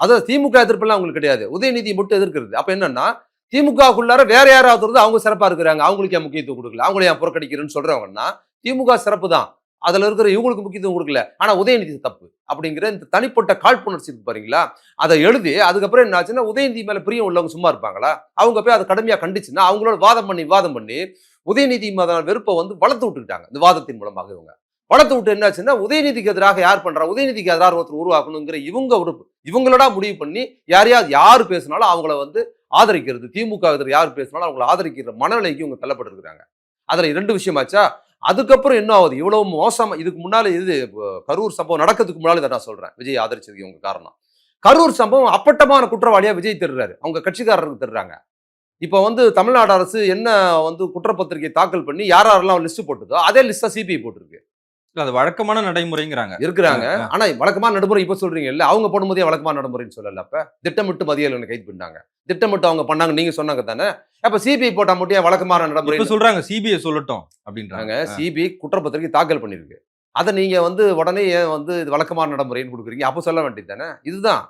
அதாவது திமுக எதிர்ப்பெல்லாம் அவங்களுக்கு கிடையாது. உதயநிதி மட்டும் எதிர்க்கிறது. அப்ப என்னன்னா, திமுகக்குள்ளார வேற யாராவது இருந்து அவங்க சிறப்பா இருக்கிறாங்க. அவங்களுக்கு ஏன் முக்கியத்துவம் குடுக்கல? அவங்கள ஏன் புறக்கணிக்கிறேன்னு சொல்றவங்கன்னா, திமுக சிறப்பு தான். அதுல இருக்கிற இவங்களுக்கு முக்கியத்துவம் குடுக்கல. ஆனா உதயநிதி தப்பு. அப்படிங்கிற இந்த தனிப்பட்ட காழ்ப்புணர்ச்சி இருக்கு பாத்தீங்களா? அத எழுதி அதுக்கப்புறம் என்ன ஆச்சுன்னா, உதயநிதி மேல பிரியம் உள்ளவங்க சும்மா இருப்பாங்களா? அவங்க போய் அத கடுமையா கண்டிச்சுன்னா, அவங்களோட வாதம் பண்ணி உதயநிதி மீதான வெறுப்ப வந்து வளர்த்து விட்டுக்கிட்டாங்க. இந்த வாதத்தின் மூலமாக இவங்க. வளர்த்து விட்டு என்னாச்சுன்னா, உதயநிதிக்கு எதிராக யார் பண்றா? உதயநிதிக்கு எதிராக ஒருத்தர் உருவாக்கணுங்கிற இவங்களோட முடிவு பண்ணி யாரையாவது யாரு பேசினாலும் அவங்கள வந்து ஆதரிக்கிறது. திமுக எதிர யார் பேசினாலும் அவங்கள ஆதரிக்கிற மனநிலைக்கு இவங்க தள்ளப்பட்டிருக்கிறாங்க. அதுல 2 விஷயமாச்சா? அதுக்கப்புறம் என்ன ஆகுது? இவ்வளவு மோசமா இதுக்கு முன்னால கரூர் சம்பவம் நடக்கிறதுக்கு முன்னால இத நான் சொல்றேன். விஜய் ஆதரிச்சதுக்கு இவங்க காரணம். கரூர் சம்பவம் அப்பட்டமான குற்றவாளியா விஜய் தெரிறாரு. அவங்க கட்சிக்காரருக்கு தெரிறாங்க. இப்ப வந்து தமிழ்நாடு அரசு என்ன வந்து குற்றப்பத்திரிகை தாக்கல் பண்ணி யாரெல்லாம் லிஸ்ட் போட்டதோ, அதே லிஸ்ட்ட சிபிஐ போட்டிருக்கு. அது வழக்கமான நடைமுறைங்கிறாங்க. இருக்கிறாங்க. ஆனா வழக்கமான நடைமுறை இப்ப சொல்றீங்கல்ல, அவங்க போடும்போதே வழக்கமான நடைமுறைன்னு சொல்லல அப்ப. திட்டமிட்டு மதியழகனை கைது பண்ணாங்க. திட்டமிட்டு அவங்க பண்ணாங்க நீங்க சொன்னாங்க தானே. அப்ப சிபிஐ போட்டா மட்டும் ஏன் வழக்கமான நடைமுறை? இப்ப சொல்றாங்க சிபிஐ சொல்லட்டும் அப்படின்றாங்க. சிபிஐ குற்றப்பத்திரிகை தாக்கல் பண்ணிருக்கு. அத நீங்க வந்து உடனே ஏன் வந்து இது வழக்கமான நடைமுறைன்னு குடுக்குறீங்க? அப்ப சொல்ல வேண்டியது தானே. இதுதான்.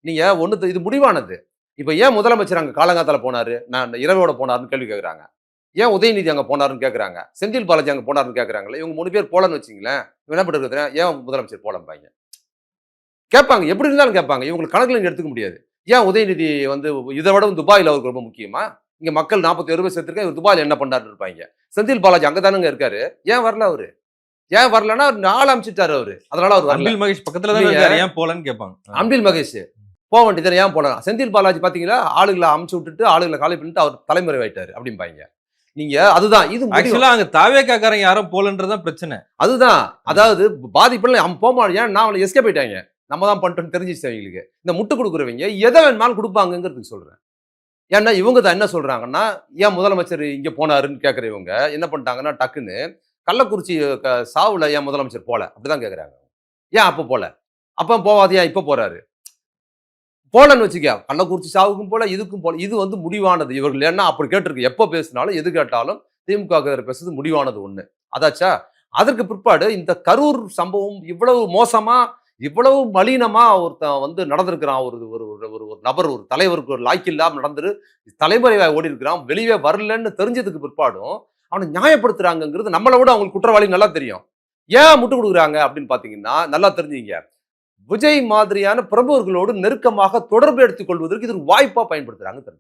நீங்க இது முடிவானது. இப்ப ஏன் முதலமைச்சர் அங்க காலங்காத்தால போனாரு? நான் இரவோட போனாருன்னு கேள்வி கேட்கறாங்க. ஏன் உதயநிதி அங்க போனாருன்னு கேட்கறாங்க. செந்தில் பாலாஜி அங்க போனாருன்னு கேட்கறாங்கல்ல. இவங்க 3 பேர் போலன்னு வச்சுக்கங்களேன். இவன் என்ன பண்றது? ஏன் முதலமைச்சர் போலம்பாய்ங்க. கேட்பாங்க. எப்படி இருந்தாலும் கேட்பாங்க. இவங்களுக்கு கணக்குல நீங்க எடுத்துக்க முடியாது. ஏன் உதயநிதி வந்து இத விட துபாய்ல அவருக்கு ரொம்ப முக்கியமா? இங்க மக்கள் 47 பேர் செத்துருக்காங்க. இவர் துபாய்ல என்ன பண்ணாருன்னு இருப்பாய்ங்க. செந்தில் பாலாஜி அங்க தானங்க இருக்காரு. ஏன் வரல அவரு? ஏன் வரலன்னா ஆள் அனுப்பிச்சுட்டாரு அவரு. அதனால அவர் வரல. அன்பில் மகேஷ் பக்கத்துல தான் இருக்காரு. ஏன் போலன்னு கேட்பாங்க. அன்பில் மகேஷ் போக வேண்டியது ஏன் போல? செந்தில் பாலாஜி பாத்தீங்களா? ஆளுங்கள அமுச்சு விட்டுட்டு ஆளுங்கள காலி பண்ணிட்டு அவர் தலைமறைவாயிட்டாரு அப்படிம்பாய்ங்க. நீங்க அதுதான் இது ஆக்சுவலா அங்க தாவேக்காரங்க யாரும் போலன்றதான் பிரச்சனை. அதுதான். அதாவது பாதிப்புல அவன் ஏன் நான் அவளை எஸ்கேப் ஆயிட்டாங்க. நம்ம தான் பண்ணிட்டோம்னு தெரிஞ்சிச்சு அவங்களுக்கு. இந்த முட்டு குடுக்குறவங்க எதை வேணுமாலும் குடுப்பாங்கங்கிறதுக்கு சொல்றேன். ஏன்னா இவங்க தான் என்ன சொல்றாங்கன்னா, ஏன் முதலமைச்சர் இங்க போனாருன்னு கேட்கிற இவங்க என்ன பண்ணிட்டாங்கன்னா, டக்குன்னு கள்ளக்குறிச்சி சாவுல ஏன் முதலமைச்சர் போல? அப்படிதான் கேட்கறாங்க. ஏன் அப்ப போல? அப்ப போவாது ஏன் இப்ப போறாரு? போலன்னு வச்சுக்க. கள்ளக்குறிச்சி சாவுக்கும் போல, இதுக்கும் போல. இது வந்து முடிவானது. இவர்கள் ஏன்னா அப்படி கேட்டிருக்கு. எப்ப பேசினாலும், எது கேட்டாலும் திமுக பேசுறது முடிவானது ஒண்ணு. அதாச்சா? அதற்கு பிற்பாடு இந்த கரூர் சம்பவம் இவ்வளவு மோசமா, இவ்வளவு மலினமா ஒருத்தன் வந்து நடந்திருக்கிறான். ஒரு ஒரு ஒரு ஒரு ஒரு நபர், ஒரு தலைவருக்கு ஒரு லாய்க்கு இல்லாம தலைமறைவா ஓடி இருக்கிறான். வெளியே வரலன்னு தெரிஞ்சதுக்கு பிற்பாடும், அவனை நியாயப்படுத்துறாங்கங்கிறது நம்மள விட அவங்களுக்கு குற்றவாளி நல்லா தெரியும். ஏன் முட்டு குடுக்குறாங்க அப்படின்னு பாத்தீங்கன்னா, நல்லா தெரிஞ்சுங்க. விஜய் மாதிரியான பிரமுகர்களோடு நெருக்கமாக தொடர்பு எடுத்துக் கொள்வதற்கு இது ஒரு வாய்ப்பா பயன்படுத்துறாங்க தெரிஞ்சு